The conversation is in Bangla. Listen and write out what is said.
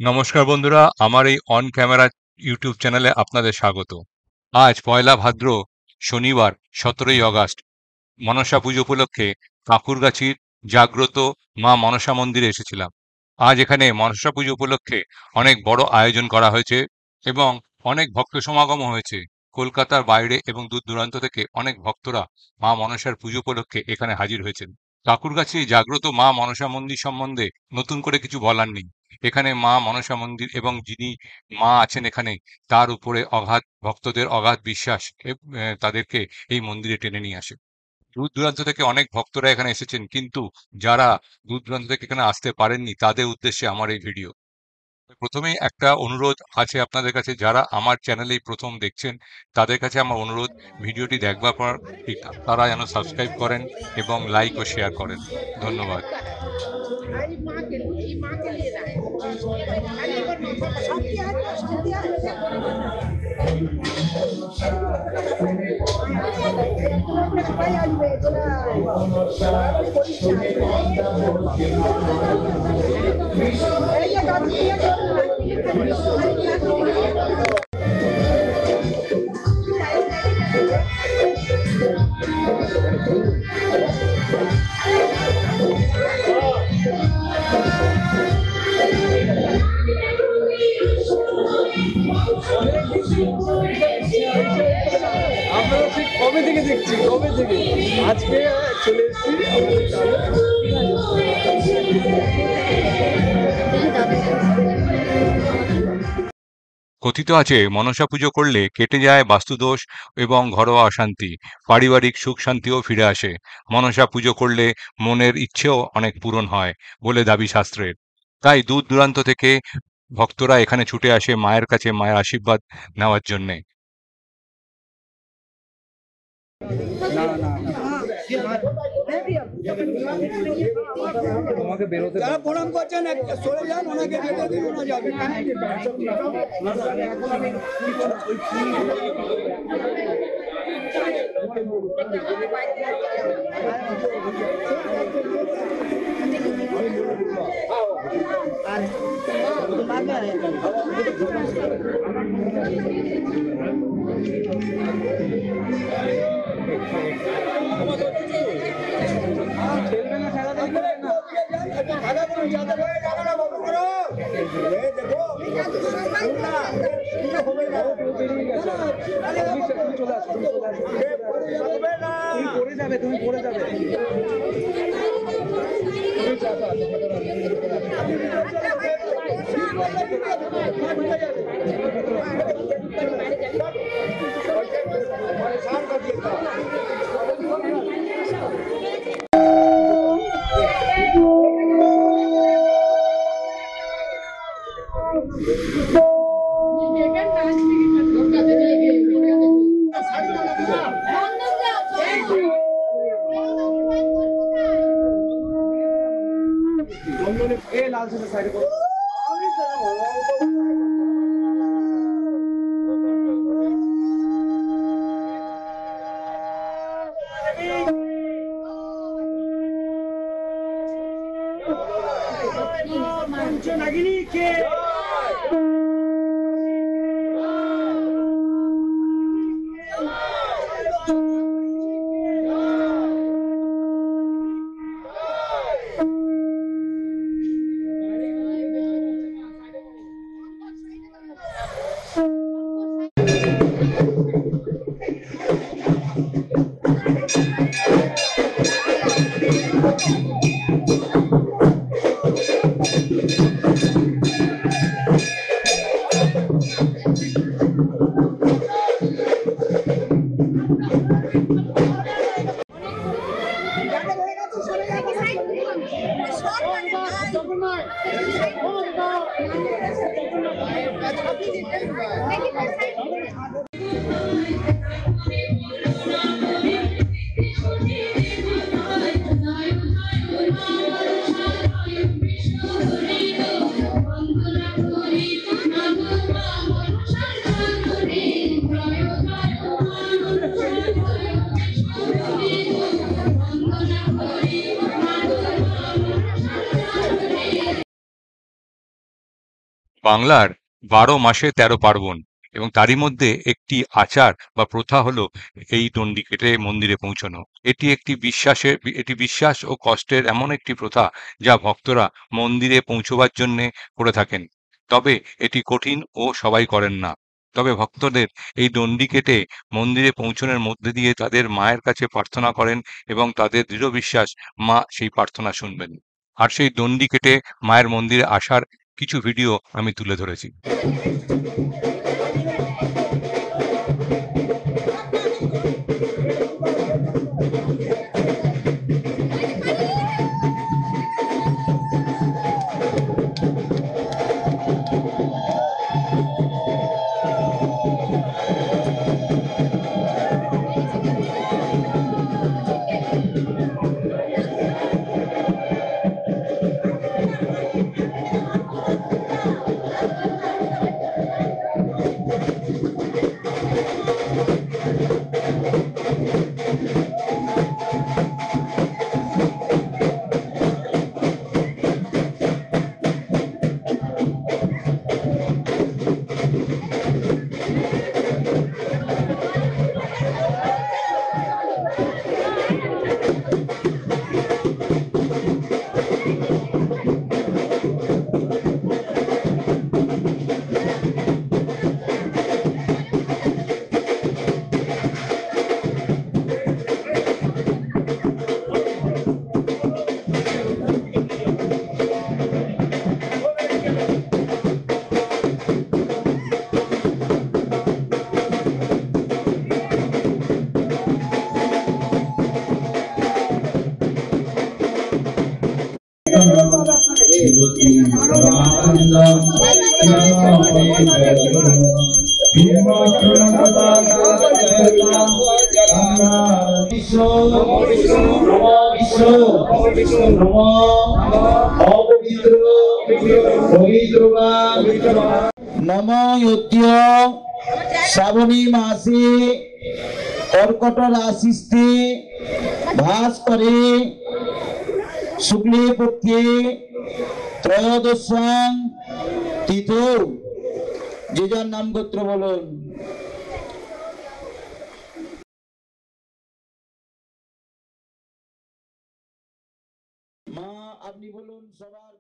নমস্কার বন্ধুরা, আমার এই অন ক্যামেরা ইউটিউব চ্যানেলে আপনাদের স্বাগত। আজ পয়লা ভাদ্র, শনিবার 17ই আগস্ট, মনসা পুজো উপলক্ষে কাঁকুরগাছির জাগ্রত মা মনসা মন্দিরে এসেছিলাম। আজ এখানে মনসা পুজো উপলক্ষে অনেক বড় আয়োজন করা হয়েছে এবং অনেক ভক্ত সমাগমও হয়েছে। কলকাতার বাইরে এবং দূর দূরান্ত থেকে অনেক ভক্তরা মা মনসার পুজো উপলক্ষে এখানে হাজির হয়েছেন। কাঁকুরগাছি জাগ্রত মা মনসা মন্দির সম্বন্ধে নতুন করে কিছু বলার নেই। এখানে মা মনসা মন্দির এবং যিনি মা আছেন এখানে, তার উপরে অগাধ ভক্তদের অগাধ বিশ্বাস তাদেরকে এই মন্দিরে টেনে নিয়ে আসে। দূর দূরান্ত থেকে অনেক ভক্তরা এখানে এসেছেন, কিন্তু যারা দূর দূরান্ত থেকে এখানে আসতে পারেননি তাদের উদ্দেশ্যে আমার এই ভিডিও। প্রথমেই একটা অনুরোধ আছে আপনাদের কাছে, যারা আমার চ্যানেলেই প্রথম দেখছেন তাদের কাছে আমার অনুরোধ, ভিডিওটি দেখবার পর তারা যেন সাবস্ক্রাইব করেন এবং লাইক ও শেয়ার করেন। ধন্যবাদ। আমরা ঠিক কবে থেকে দেখছি, কবে থেকে আজকে চলে এসেছি আমাদের কথিত আছে, মনসা পুজো করলে কেটে যায় বাস্তুদোষ এবং ঘরোয়া অশান্তি, পারিবারিক সুখ শান্তিও ফিরে আসে। মনসা পুজো করলে মনের ইচ্ছেও অনেক পূরণ হয় বলে দাবি শাস্ত্রের। তাই দূর দূরান্ত থেকে ভক্তরা এখানে ছুটে আসে মায়ের কাছে মায়ের আশীর্বাদ নেওয়ার জন্যে। তোমাকে বেরোতে যারা প্রণাম করছেন সরে যান, ওনাকে যেতে দিন, ওনা যাবে। তুমি পড়ে যাবে। लाल से साइड को नागिनी के বাংলার ১২ মাসে ১৩ পার্বণ এবং তারই মধ্যে একটি আচার বা প্রথা হলো এই দণ্ডি কেটে মন্দিরে পৌঁছানো। এটি বিশ্বাস ও কষ্টের এমন একটি প্রথা যা ভক্তরা মন্দিরে পৌঁছবার জন্যে করে থাকেন। তবে এটি কঠিন ও সবাই করেন না। তবে ভক্তদের এই দণ্ডি কেটে মন্দিরে পৌঁছানোর মধ্যে দিয়ে তাদের মায়ের কাছে প্রার্থনা করেন এবং তাদের দৃঢ় বিশ্বাস মা সেই প্রার্থনা শুনবেন। আর সেই দণ্ডি কেটে মায়ের মন্দিরে আসার কিছু ভিডিও আমি তুলে ধরেছি। নমঃ শ্রাবণী মাসে কর্কট রাশিতে ভাস করে শুক্লে পক্ষে ত্রয়োদশাং তিথৌ। যে যার নাম গোত্র বলুন। মা আপনি বলুন সবার